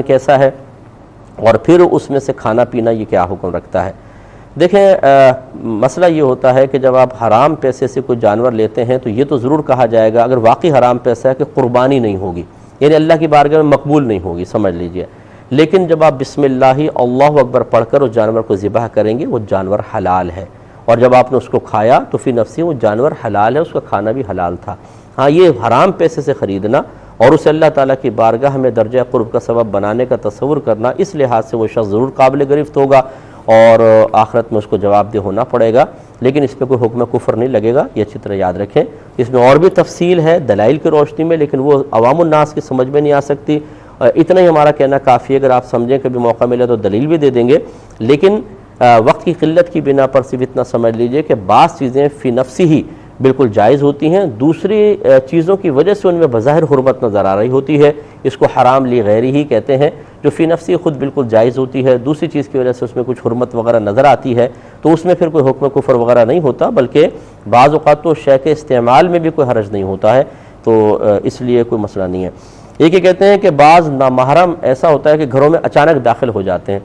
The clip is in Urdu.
کیسا ہے اور پھر اس میں سے کھانا پینا یہ کیا حکم رکھتا ہے۔ دیکھیں مسئلہ یہ ہوتا ہے کہ جب آپ حرام پیسے سے کوئی جانور لیتے ہیں تو یہ تو ضرور کہا جائے گا اگر واقعی حرام پیسہ ہے کہ قربانی نہیں ہوگی، یعنی اللہ کی بارگاہ میں مقبول نہیں ہوگی، سمجھ لیجئے۔ لیکن جب آپ بسم اللہ اللہ اکبر پڑھ کر اس جانور کو ذبح کریں گے وہ جانور حلال ہے، اور جب آپ نے اس کو کھایا تو فی نفسی وہ جانور حلال ہے، اس کا کھانا بھی حلال تھا۔ ہاں یہ حرام پیسے سے خریدنا اور اسے اللہ تعالیٰ کی بارگاہ میں درجہ قرب کا سبب بنانے کا تصور کرنا، اس لحاظ سے وہ شخص ضرور قابل گرفت ہوگا اور آخرت میں اس کو جواب دہ ہونا پڑے گا، لیکن اس پہ کوئی حکم کفر نہیں لگے گا، یہ اچھی طرح یاد رکھیں۔ اس میں اور بھی تفصیل ہے دلائل کی روشنی میں، لیکن وہ عوام الناس کی سمجھ میں نہیں آ سکتی۔ اتنا ہی ہمارا کہنا کافی ہے، اگر آپ سمجھیں کبھی موقع ملے تو دلیل بھی دے دیں گے، لیکن وقت کی قلت کی بنا پر صرف اتنا سمجھ لیجئے کہ بعض چیزیں فی نفسی ہی بالکل جائز ہوتی ہیں، دوسری چیزوں کی وجہ سے ان میں بظاہر حرمت نظر آ رہی ہوتی ہے، اس کو حرام لی غیری ہی کہتے ہیں، جو فی نفسی خود بالکل جائز ہوتی ہے، دوسری چیز کی وجہ سے اس میں کچھ حرمت وغیرہ نظر آتی ہے تو اس میں پھر کوئی حکم کفر وغیرہ نہیں ہوتا، بلکہ بعض اوقات تو شے کے استعمال میں بھی کوئی حرج نہیں ہوتا ہے، تو اس لیے کوئی مسئلہ نہیں ہے۔ یہ کہتے ہیں کہ بعض نامحرم ایسا ہوتا ہے کہ گھروں میں اچانک داخل ہو جاتے ہیں،